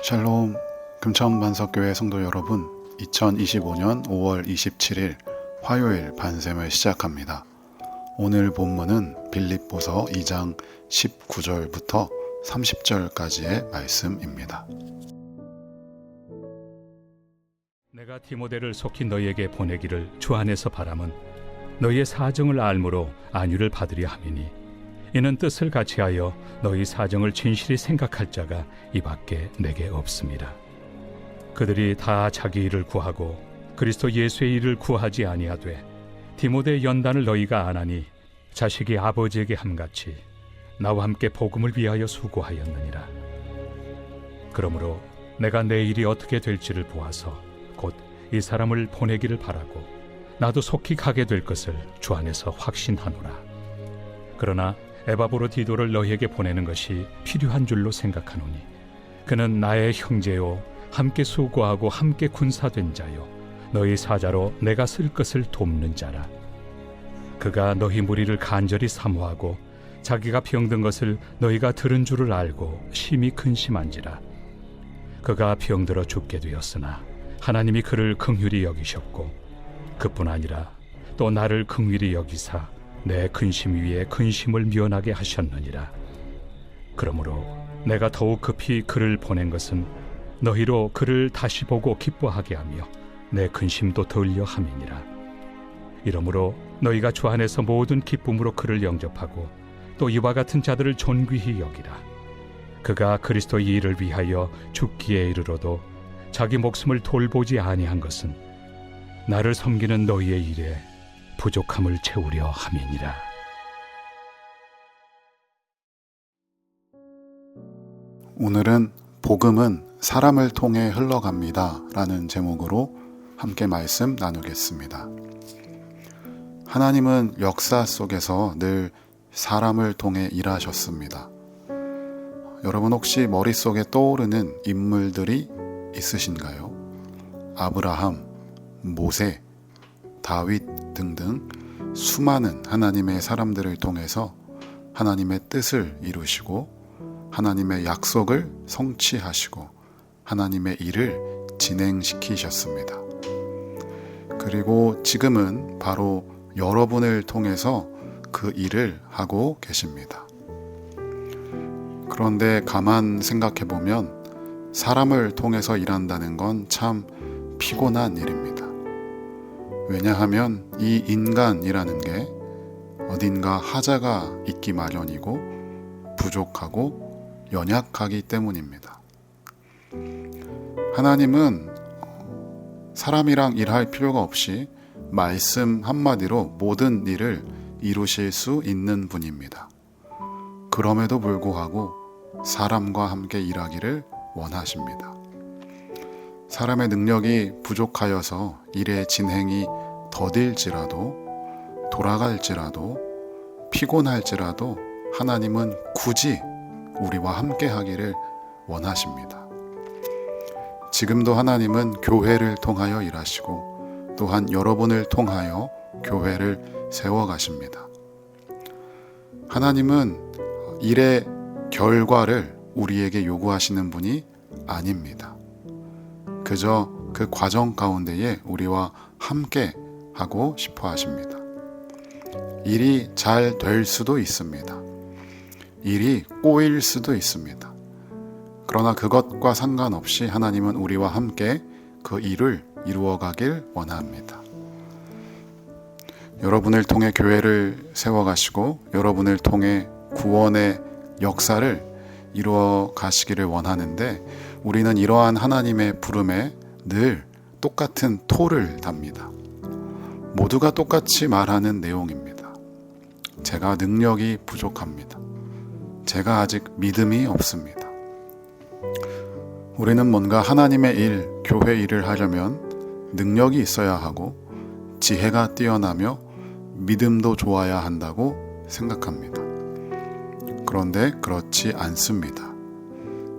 샬롬, 금천만석교회 성도 여러분, 2025년 5월 27일 화요일 반샘을 시작합니다. 오늘 본문은 빌립보서 2장 19절부터 30절까지의 말씀입니다. 내가 디모데를 속히 너희에게 보내기를 주 안에서 바람은 너희의 사정을 알므로 안위를 받으려 함이니 이는 뜻을 같이하여 너희 사정을 진실히 생각할 자가 이 밖에 내게 없습니다. 그들이 다 자기 일을 구하고 그리스도 예수의 일을 구하지 아니하되 디모데의 연단을 너희가 안하니 자식이 아버지에게 함같이 나와 함께 복음을 위하여 수고하였느니라. 그러므로 내가 내 일이 어떻게 될지를 보아서 곧 이 사람을 보내기를 바라고 나도 속히 가게 될 것을 주 안에서 확신하노라. 그러나 에바브로디도를 너희에게 보내는 것이 필요한 줄로 생각하노니 그는 나의 형제요 함께 수고하고 함께 군사된 자요 너희 사자로 내가 쓸 것을 돕는 자라. 그가 너희 무리를 간절히 사모하고 자기가 병든 것을 너희가 들은 줄을 알고 심히 근심한지라. 그가 병들어 죽게 되었으나 하나님이 그를 긍휼히 여기셨고 그뿐 아니라 또 나를 긍휼히 여기사 내 근심 위에 근심을 면하게 하셨느니라. 그러므로 내가 더욱 급히 그를 보낸 것은 너희로 그를 다시 보고 기뻐하게 하며 내 근심도 덜려 함이니라. 이러므로 너희가 주 안에서 모든 기쁨으로 그를 영접하고 또 이와 같은 자들을 존귀히 여기라. 그가 그리스도의 일을 위하여 죽기에 이르러도 자기 목숨을 돌보지 아니한 것은 나를 섬기는 너희의 일에 부족함을 채우려 함이니라. 오늘은 복음은 사람을 통해 흘러갑니다 라는 제목으로 함께 말씀 나누겠습니다. 하나님은 역사 속에서 늘 사람을 통해 일하셨습니다. 여러분 혹시 머릿속에 떠오르는 인물들이 있으신가요? 아브라함, 모세, 다윗 등등 수많은 하나님의 사람들을 통해서 하나님의 뜻을 이루시고 하나님의 약속을 성취하시고 하나님의 일을 진행시키셨습니다. 그리고 지금은 바로 여러분을 통해서 그 일을 하고 계십니다. 그런데 가만 생각해 보면 사람을 통해서 일한다는 건 참 피곤한 일입니다. 왜냐하면 이 인간이라는 게 어딘가 하자가 있기 마련이고 부족하고 연약하기 때문입니다. 하나님은 사람이랑 일할 필요가 없이 말씀 한마디로 모든 일을 이루실 수 있는 분입니다. 그럼에도 불구하고 사람과 함께 일하기를 원하십니다. 사람의 능력이 부족하여서 일의 진행이 더딜지라도 돌아갈지라도 피곤할지라도 하나님은 굳이 우리와 함께 하기를 원하십니다. 지금도 하나님은 교회를 통하여 일하시고 또한 여러분을 통하여 교회를 세워가십니다. 하나님은 일의 결과를 우리에게 요구하시는 분이 아닙니다. 그저 그 과정 가운데에 우리와 함께 하고 싶어 하십니다. 일이 잘 될 수도 있습니다. 일이 꼬일 수도 있습니다. 그러나 그것과 상관없이 하나님은 우리와 함께 그 일을 이루어가길 원합니다. 여러분을 통해 교회를 세워가시고 여러분을 통해 구원의 역사를 이루어 가시기를 원하는데 우리는 이러한 하나님의 부름에 늘 똑같은 토를 답니다. 모두가 똑같이 말하는 내용입니다. 제가 능력이 부족합니다. 제가 아직 믿음이 없습니다. 우리는 뭔가 하나님의 일, 교회 일을 하려면 능력이 있어야 하고 지혜가 뛰어나며 믿음도 좋아야 한다고 생각합니다. 그런데 그렇지 않습니다.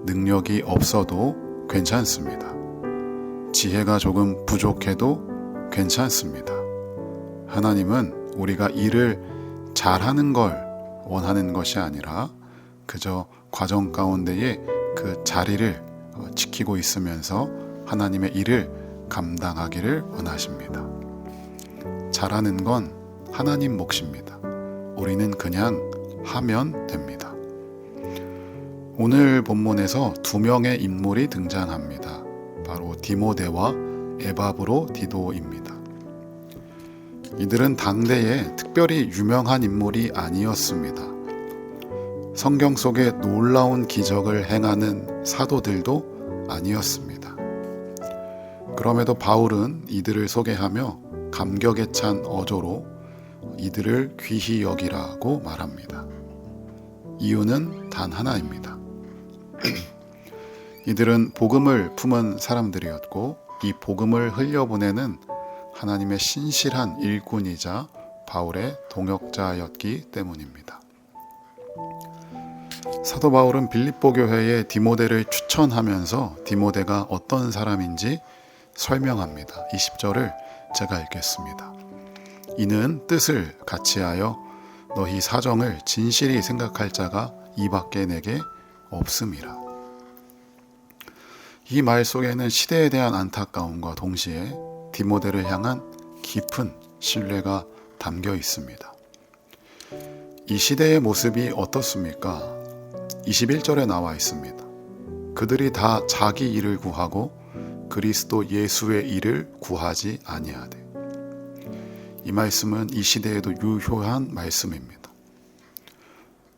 능력이 없어도 괜찮습니다. 지혜가 조금 부족해도 괜찮습니다. 하나님은 우리가 일을 잘하는 걸 원하는 것이 아니라 그저 과정 가운데에 그 자리를 지키고 있으면서 하나님의 일을 감당하기를 원하십니다. 잘하는 건 하나님 몫입니다. 우리는 그냥 하면 됩니다. 오늘 본문에서 두 명의 인물이 등장합니다. 바로 디모데와 에바브로디도입니다. 이들은 당대에 특별히 유명한 인물이 아니었습니다. 성경 속에 놀라운 기적을 행하는 사도들도 아니었습니다. 그럼에도 바울은 이들을 소개하며 감격에 찬 어조로 이들을 귀히 여기라고 말합니다. 이유는 단 하나입니다. 이들은 복음을 품은 사람들이었고 이 복음을 흘려보내는 하나님의 신실한 일꾼이자 바울의 동역자였기 때문입니다. 사도 바울은 빌립보 교회에 디모데를 추천하면서 디모데가 어떤 사람인지 설명합니다. 20절을 제가 읽겠습니다. 이는 뜻을 같이하여 너희 사정을 진실히 생각할 자가 이밖에 내게 없음이라. 이 말 속에는 시대에 대한 안타까움과 동시에 디모데를 향한 깊은 신뢰가 담겨 있습니다. 이 시대의 모습이 어떻습니까? 21절에 나와 있습니다. 그들이 다 자기 일을 구하고 그리스도 예수의 일을 구하지 아니하되. 이 말씀은 이 시대에도 유효한 말씀입니다.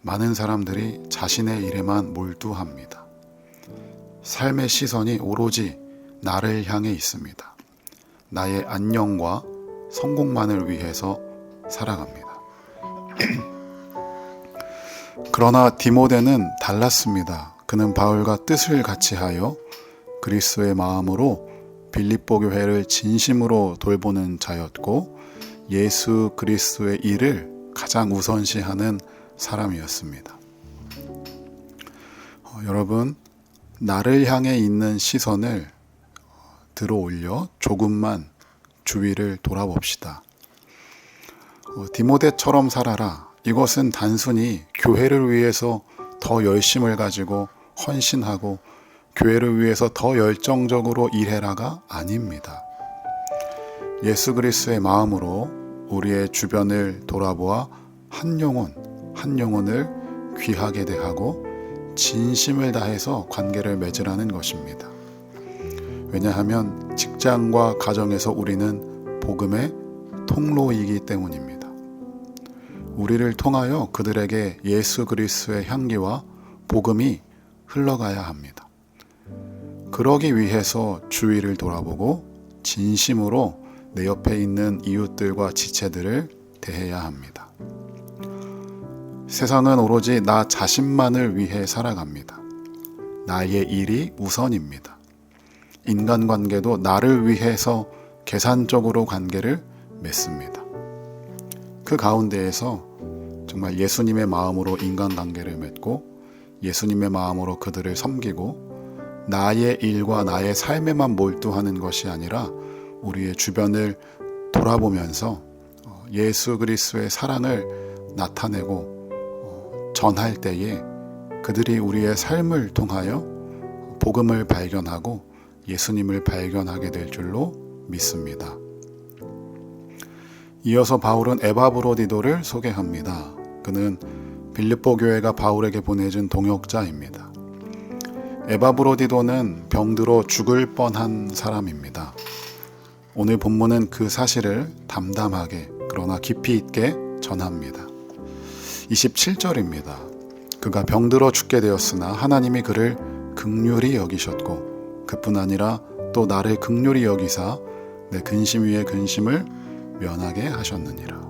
많은 사람들이 자신의 일에만 몰두합니다. 삶의 시선이 오로지 나를 향해 있습니다. 나의 안녕과 성공만을 위해서 살아갑니다. 그러나 디모데는 달랐습니다. 그는 바울과 뜻을 같이하여 그리스도의 마음으로 빌립보 교회를 진심으로 돌보는 자였고 예수 그리스도의 일을 가장 우선시하는 사람이었습니다. 여러분, 나를 향해 있는 시선을 들어올려 조금만 주위를 돌아봅시다. 디모데처럼 살아라. 이것은 단순히 교회를 위해서 더 열심을 가지고 헌신하고 교회를 위해서 더 열정적으로 일해라가 아닙니다. 예수 그리스도의 마음으로 우리의 주변을 돌아보아 한 영혼을 귀하게 대하고 진심을 다해서 관계를 맺으라는 것입니다. 왜냐하면 직장과 가정에서 우리는 복음의 통로이기 때문입니다. 우리를 통하여 그들에게 예수 그리스도의 향기와 복음이 흘러가야 합니다. 그러기 위해서 주위를 돌아보고 진심으로 내 옆에 있는 이웃들과 지체들을 대해야 합니다. 세상은 오로지 나 자신만을 위해 살아갑니다. 나의 일이 우선입니다. 인간관계도 나를 위해서 계산적으로 관계를 맺습니다. 그 가운데에서 정말 예수님의 마음으로 인간관계를 맺고 예수님의 마음으로 그들을 섬기고 나의 일과 나의 삶에만 몰두하는 것이 아니라 우리의 주변을 돌아보면서 예수 그리스도의 사랑을 나타내고 전할 때에 그들이 우리의 삶을 통하여 복음을 발견하고 예수님을 발견하게 될 줄로 믿습니다. 이어서 바울은 에바브로디도를 소개합니다. 그는 빌립보 교회가 바울에게 보내준 동역자입니다. 에바브로디도는 병들어 죽을 뻔한 사람입니다. 오늘 본문은 그 사실을 담담하게 그러나 깊이 있게 전합니다. 27절입니다. 그가 병들어 죽게 되었으나 하나님이 그를 긍휼히 여기셨고 그뿐 아니라 또 나를 긍휼히 여기사 내 근심 위에 근심을 면하게 하셨느니라.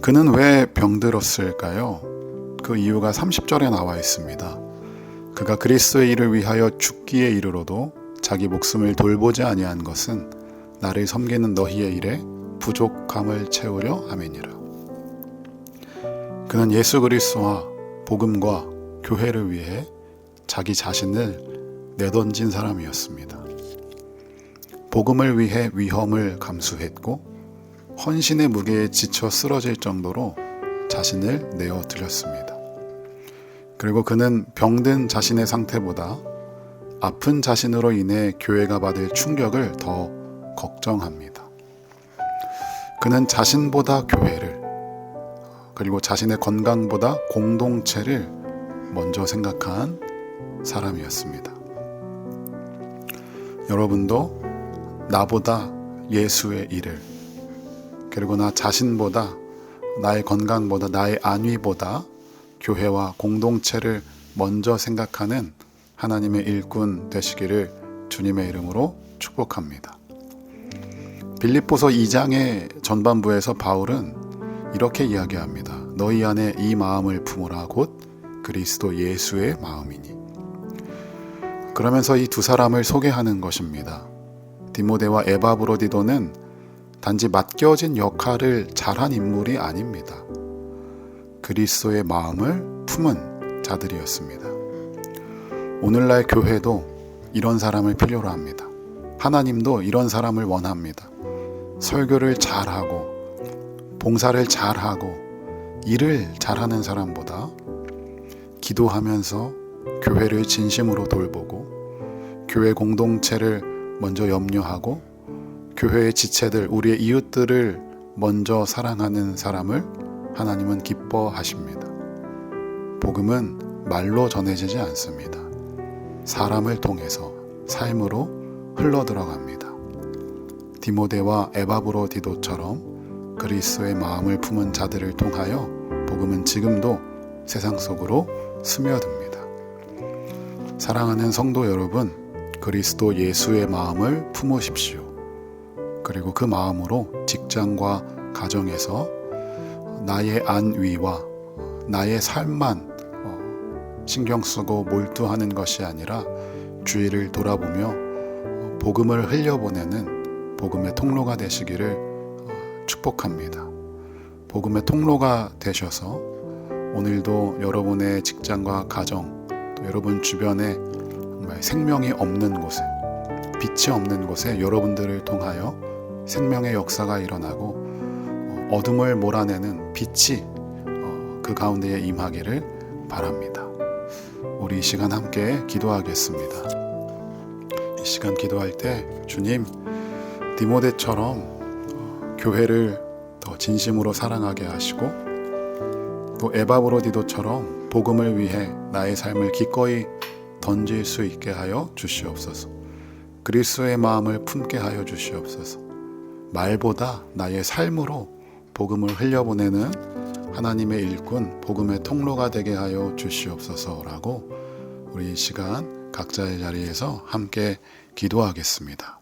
그는 왜 병들었을까요? 그 이유가 30절에 나와 있습니다. 그가 그리스도의 일을 위하여 죽기에 이르러도 자기 목숨을 돌보지 아니한 것은 나를 섬기는 너희의 일에 부족함을 채우려 함이니라. 그는 예수 그리스도와 복음과 교회를 위해 자기 자신을 내던진 사람이었습니다. 복음을 위해 위험을 감수했고 헌신의 무게에 지쳐 쓰러질 정도로 자신을 내어 드렸습니다. 그리고 그는 병든 자신의 상태보다 아픈 자신으로 인해 교회가 받을 충격을 더 걱정합니다. 그는 자신보다 교회를, 그리고 자신의 건강보다 공동체를 먼저 생각한 사람이었습니다. 여러분도 나보다 예수의 일을, 그리고 나 자신보다, 나의 건강보다, 나의 안위보다 교회와 공동체를 먼저 생각하는 하나님의 일꾼 되시기를 주님의 이름으로 축복합니다. 빌립보서 2장의 전반부에서 바울은 이렇게 이야기합니다. 너희 안에 이 마음을 품으라 곧 그리스도 예수의 마음이니. 그러면서 이 두 사람을 소개하는 것입니다. 디모데와 에바브로디도는 단지 맡겨진 역할을 잘한 인물이 아닙니다. 그리스도의 마음을 품은 자들이었습니다. 오늘날 교회도 이런 사람을 필요로 합니다. 하나님도 이런 사람을 원합니다. 설교를 잘하고 봉사를 잘하고 일을 잘하는 사람보다 기도하면서 교회를 진심으로 돌보고 교회 공동체를 먼저 염려하고 교회의 지체들, 우리의 이웃들을 먼저 사랑하는 사람을 하나님은 기뻐하십니다. 복음은 말로 전해지지 않습니다. 사람을 통해서 삶으로 흘러들어갑니다. 디모데와 에바브로디도처럼 그리스도의 마음을 품은 자들을 통하여 복음은 지금도 세상 속으로 스며듭니다. 사랑하는 성도 여러분, 그리스도 예수의 마음을 품으십시오. 그리고 그 마음으로 직장과 가정에서 나의 안위와 나의 삶만 신경 쓰고 몰두하는 것이 아니라 주위를 돌아보며 복음을 흘려보내는 복음의 통로가 되시기를 축복합니다. 복음의 통로가 되셔서 오늘도 여러분의 직장과 가정, 또 여러분 주변에 정말 생명이 없는 곳에, 빛이 없는 곳에 여러분들을 통하여 생명의 역사가 일어나고 어둠을 몰아내는 빛이 그 가운데에 임하기를 바랍니다. 우리 이 시간 함께 기도하겠습니다. 이 시간 기도할 때 주님, 디모데처럼 교회를 더 진심으로 사랑하게 하시고 또 에바브로디도처럼 복음을 위해 나의 삶을 기꺼이 던질 수 있게 하여 주시옵소서. 그리스도의 마음을 품게 하여 주시옵소서. 말보다 나의 삶으로 복음을 흘려보내는 하나님의 일꾼, 복음의 통로가 되게 하여 주시옵소서라고 우리 이 시간 각자의 자리에서 함께 기도하겠습니다.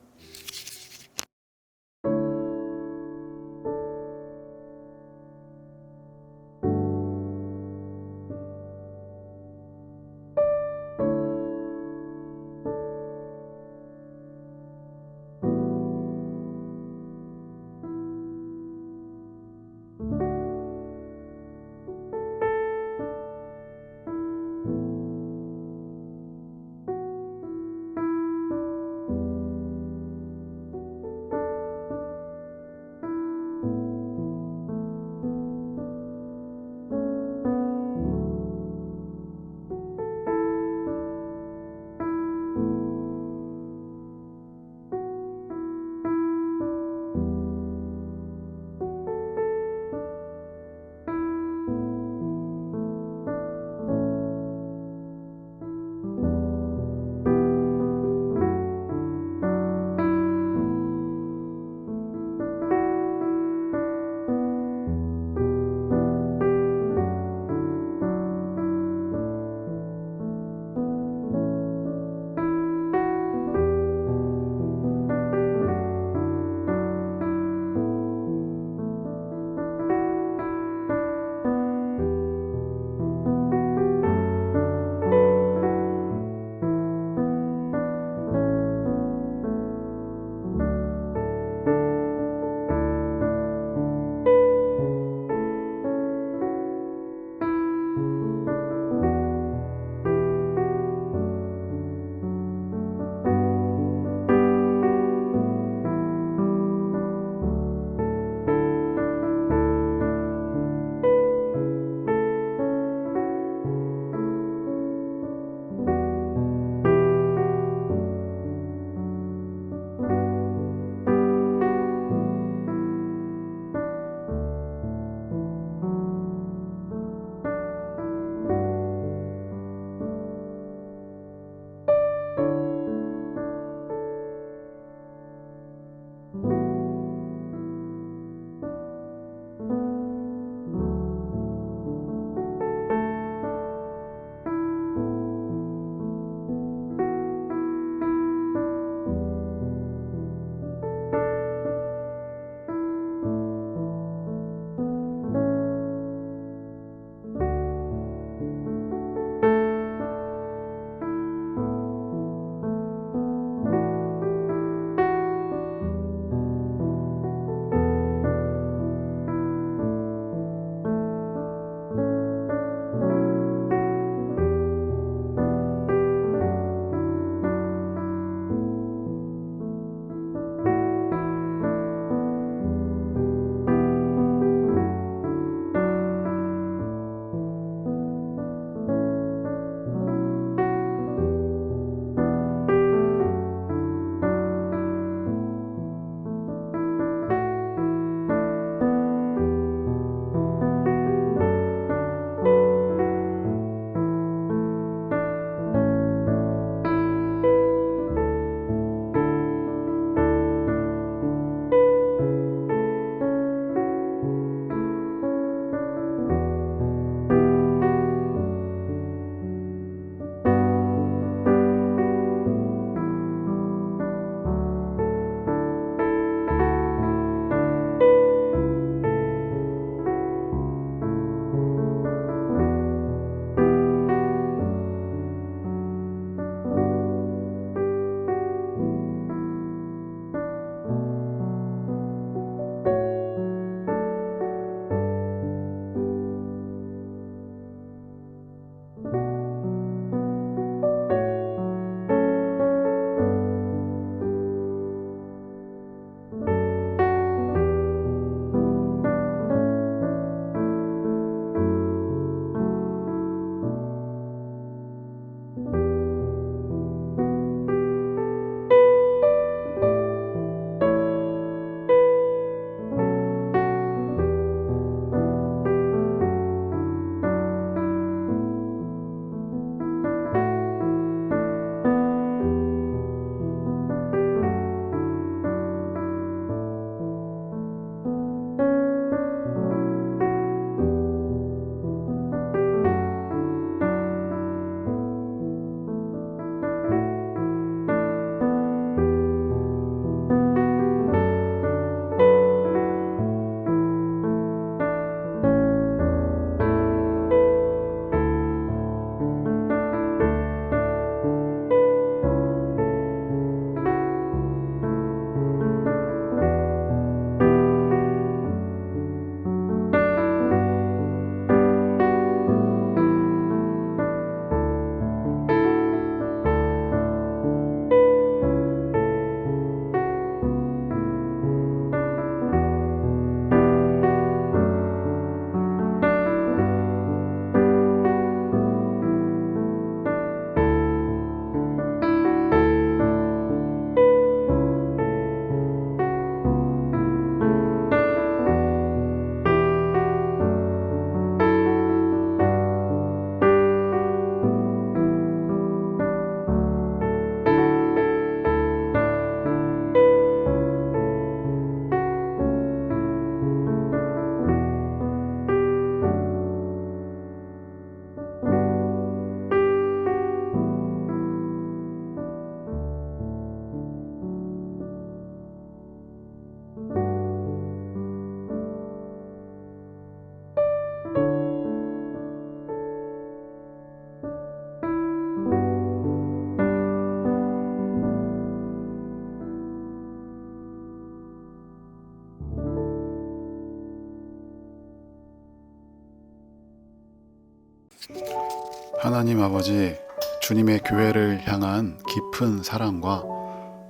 하나님 아버지, 주님의 교회를 향한 깊은 사랑과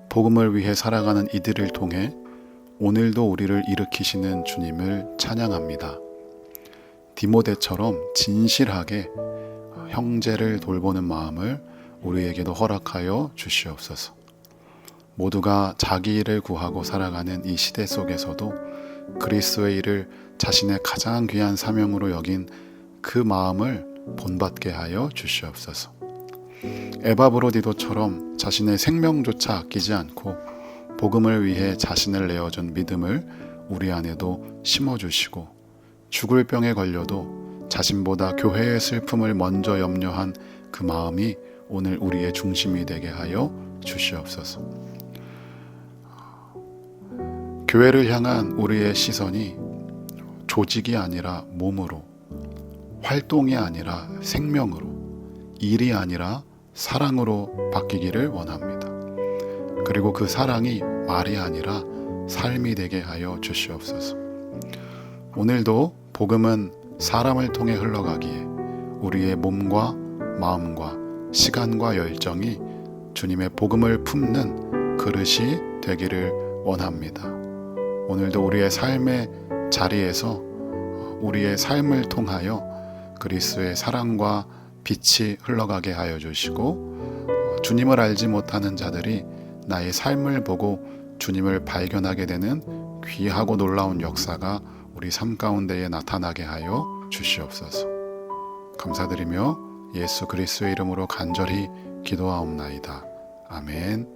복음을 위해 살아가는 이들을 통해 오늘도 우리를 일으키시는 주님을 찬양합니다. 디모데처럼 진실하게 형제를 돌보는 마음을 우리에게도 허락하여 주시옵소서. 모두가 자기 일을 구하고 살아가는 이 시대 속에서도 그리스도의 일을 자신의 가장 귀한 사명으로 여긴 그 마음을 본받게 하여 주시옵소서. 에바브로디도처럼 자신의 생명조차 아끼지 않고 복음을 위해 자신을 내어준 믿음을 우리 안에도 심어주시고, 죽을 병에 걸려도 자신보다 교회의 슬픔을 먼저 염려한 그 마음이 오늘 우리의 중심이 되게 하여 주시옵소서. 교회를 향한 우리의 시선이 조직이 아니라 몸으로, 활동이 아니라 생명으로, 일이 아니라 사랑으로 바뀌기를 원합니다. 그리고 그 사랑이 말이 아니라 삶이 되게 하여 주시옵소서. 오늘도 복음은 사람을 통해 흘러가기에 우리의 몸과 마음과 시간과 열정이 주님의 복음을 품는 그릇이 되기를 원합니다. 오늘도 우리의 삶의 자리에서 우리의 삶을 통하여 그리스도의 사랑과 빛이 흘러가게 하여 주시고, 주님을 알지 못하는 자들이 나의 삶을 보고 주님을 발견하게 되는 귀하고 놀라운 역사가 우리 삶 가운데에 나타나게 하여 주시옵소서. 감사드리며 예수 그리스도의 이름으로 간절히 기도하옵나이다. 아멘.